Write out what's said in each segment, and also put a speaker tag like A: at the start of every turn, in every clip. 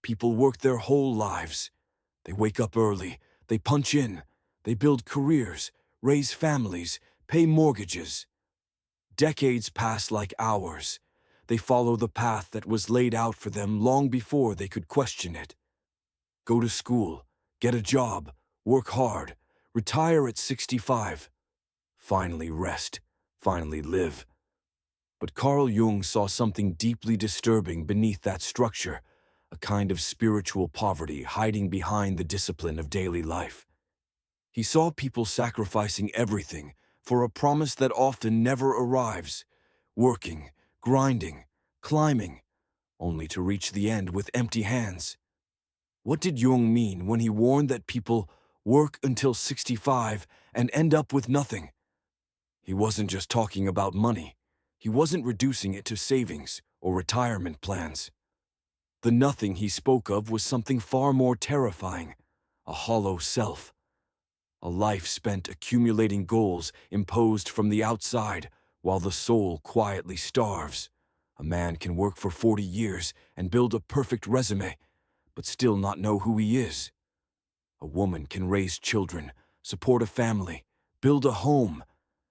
A: People work their whole lives. They wake up early, they punch in, they build careers, raise families, pay mortgages. Decades pass like hours. They follow the path that was laid out for them long before they could question it. Go to school, get a job, work hard, retire at 65. Finally rest, finally live. But Carl Jung saw something deeply disturbing beneath that structure, a kind of spiritual poverty hiding behind the discipline of daily life. He saw people sacrificing everything for a promise that often never arrives, working, grinding, climbing, only to reach the end with empty hands. What did Jung mean when he warned that people work until 65 and end up with nothing? He wasn't just talking about money. He wasn't reducing it to savings or retirement plans. The nothing he spoke of was something far more terrifying, a hollow self. A life spent accumulating goals imposed from the outside while the soul quietly starves. A man can work for 40 years and build a perfect resume, but still not know who he is. A woman can raise children, support a family, build a home,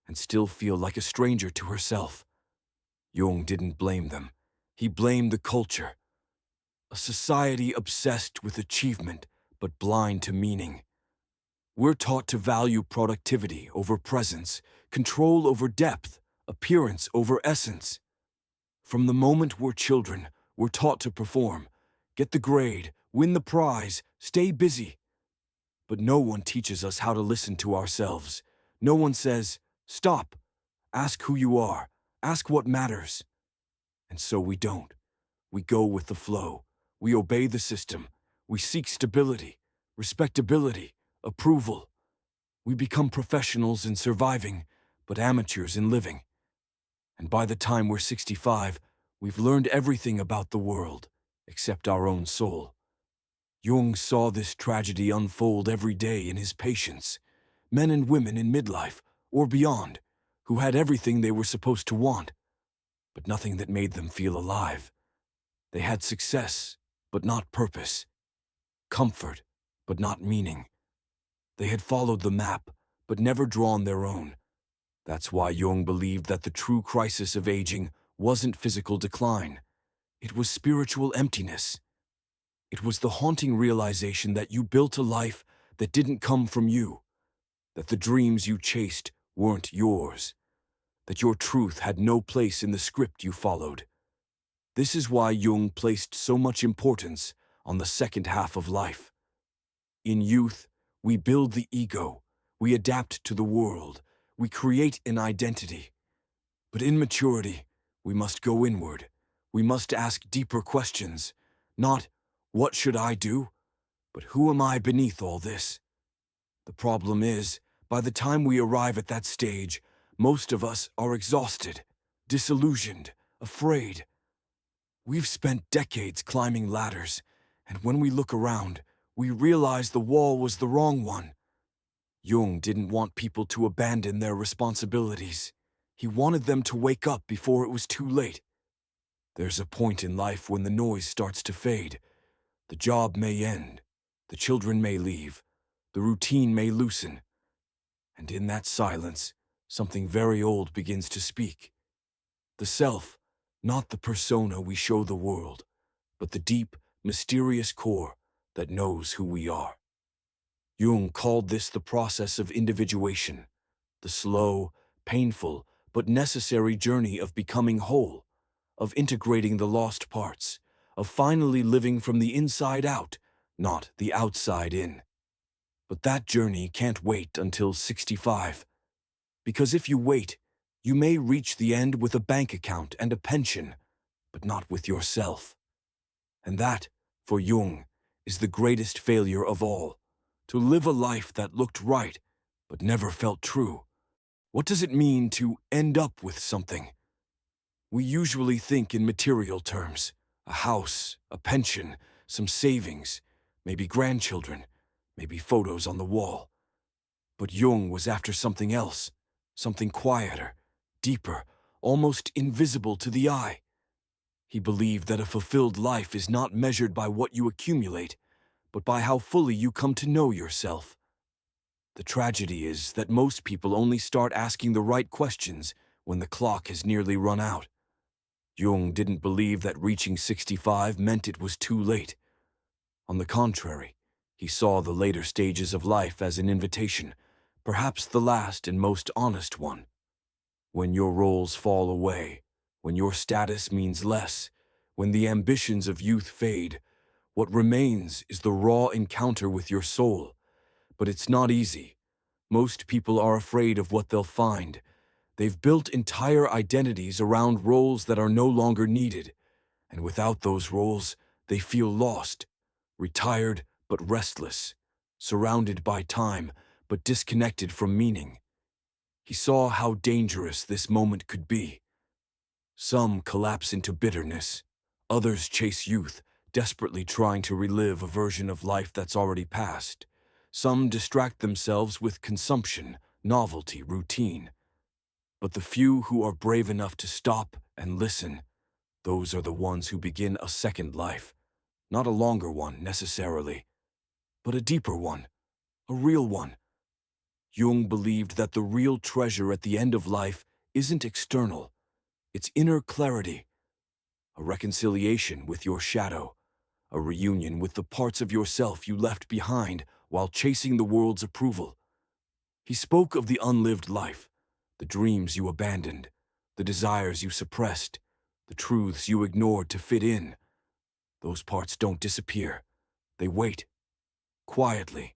A: and still feel like a stranger to herself. Jung didn't blame them. He blamed the culture. A society obsessed with achievement but blind to meaning. We're taught to value productivity over presence, control over depth, appearance over essence. From the moment we're children, we're taught to perform, get the grade, win the prize, stay busy. But no one teaches us how to listen to ourselves. No one says, stop, ask who you are, ask what matters. And so we don't. We go with the flow. We obey the system. We seek stability, respectability, approval. We become professionals in surviving, but amateurs in living. And by the time we're 65, we've learned everything about the world, except our own soul. Jung saw this tragedy unfold every day in his patients, men and women in midlife, or beyond, who had everything they were supposed to want, but nothing that made them feel alive. They had success, but not purpose, comfort, but not meaning. They had followed the map, but never drawn their own. That's why Jung believed that the true crisis of aging wasn't physical decline. It was spiritual emptiness. It was the haunting realization that you built a life that didn't come from you, that the dreams you chased weren't yours, that your truth had no place in the script you followed. This is why Jung placed so much importance on the second half of life. In youth, we build the ego, we adapt to the world, we create an identity. But in maturity, we must go inward. We must ask deeper questions, not, what should I do? But who am I beneath all this? The problem is, by the time we arrive at that stage, most of us are exhausted, disillusioned, afraid. We've spent decades climbing ladders, and when we look around, we realize the wall was the wrong one. Jung didn't want people to abandon their responsibilities. He wanted them to wake up before it was too late. There's a point in life when the noise starts to fade. The job may end, the children may leave, the routine may loosen. And in that silence, something very old begins to speak. The self, not the persona we show the world, but the deep, mysterious core that knows who we are. Jung called this the process of individuation, the slow, painful, but necessary journey of becoming whole, of integrating the lost parts, of finally living from the inside out, not the outside in. But that journey can't wait until 65. Because if you wait, you may reach the end with a bank account and a pension, but not with yourself. And that, for Jung, is the greatest failure of all, to live a life that looked right, but never felt true. What does it mean to end up with something? We usually think in material terms, a house, a pension, some savings, maybe grandchildren, maybe photos on the wall. But Jung was after something else, something quieter, deeper, almost invisible to the eye. He believed that a fulfilled life is not measured by what you accumulate, but by how fully you come to know yourself. The tragedy is that most people only start asking the right questions when the clock has nearly run out. Jung didn't believe that reaching 65 meant it was too late. On the contrary, he saw the later stages of life as an invitation, perhaps the last and most honest one. When your roles fall away, when your status means less, when the ambitions of youth fade, what remains is the raw encounter with your soul. But it's not easy. Most people are afraid of what they'll find. They've built entire identities around roles that are no longer needed, and without those roles, they feel lost, retired but restless, surrounded by time but disconnected from meaning. He saw how dangerous this moment could be. Some collapse into bitterness. Others chase youth, desperately trying to relive a version of life that's already passed. Some distract themselves with consumption, novelty, routine. But the few who are brave enough to stop and listen, those are the ones who begin a second life. Not a longer one, necessarily, but a deeper one, a real one. Jung believed that the real treasure at the end of life isn't external, it's inner clarity, a reconciliation with your shadow, a reunion with the parts of yourself you left behind while chasing the world's approval. He spoke of the unlived life, the dreams you abandoned, the desires you suppressed, the truths you ignored to fit in. Those parts don't disappear. They wait, quietly,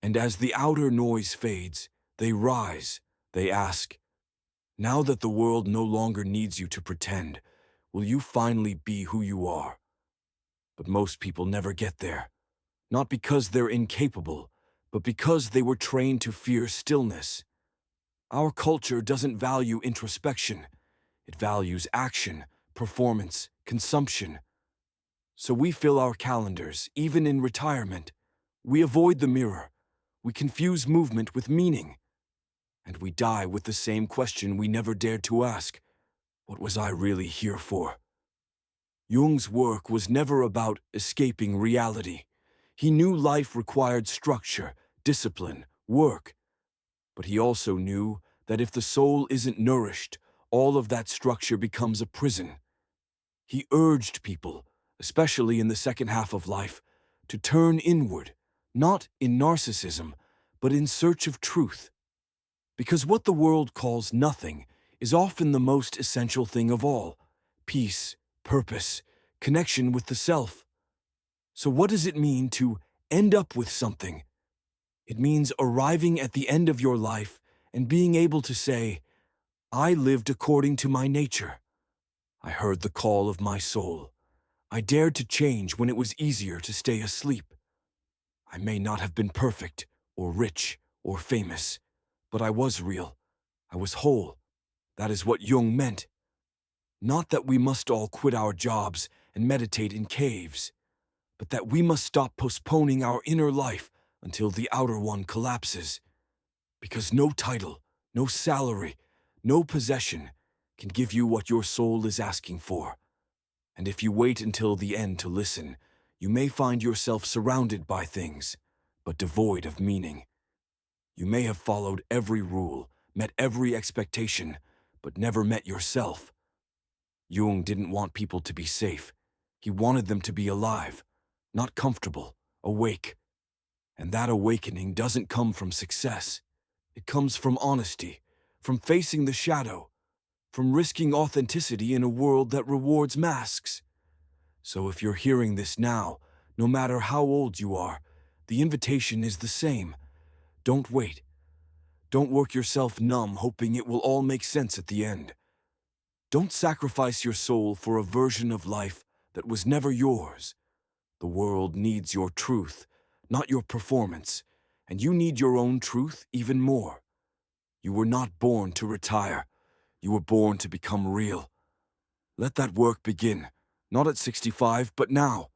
A: and as the outer noise fades, they rise, they ask, now that the world no longer needs you to pretend, will you finally be who you are? But most people never get there, not because they're incapable, but because they were trained to fear stillness. Our culture doesn't value introspection. It values action, performance, consumption. So we fill our calendars, even in retirement. We avoid the mirror. We confuse movement with meaning. And we die with the same question we never dared to ask. What was I really here for? Jung's work was never about escaping reality. He knew life required structure, discipline, work. But he also knew that if the soul isn't nourished, all of that structure becomes a prison. He urged people, especially in the second half of life, to turn inward, not in narcissism, but in search of truth. Because what the world calls nothing is often the most essential thing of all: peace, purpose, connection with the self. So what does it mean to end up with something? It means arriving at the end of your life and being able to say, I lived according to my nature. I heard the call of my soul. I dared to change when it was easier to stay asleep. I may not have been perfect, or rich, or famous, but I was real. I was whole. That is what Jung meant. Not that we must all quit our jobs and meditate in caves, but that we must stop postponing our inner life until the outer one collapses. Because no title, no salary, no possession can give you what your soul is asking for. And if you wait until the end to listen, you may find yourself surrounded by things, but devoid of meaning. You may have followed every rule, met every expectation, but never met yourself. Jung didn't want people to be safe. He wanted them to be alive, not comfortable, awake. And that awakening doesn't come from success. It comes from honesty, from facing the shadow, from risking authenticity in a world that rewards masks. So if you're hearing this now, no matter how old you are, the invitation is the same. Don't wait. Don't work yourself numb hoping it will all make sense at the end. Don't sacrifice your soul for a version of life that was never yours. The world needs your truth, not your performance, and you need your own truth even more. You were not born to retire. You were born to become real. Let that work begin, not at 65, but now.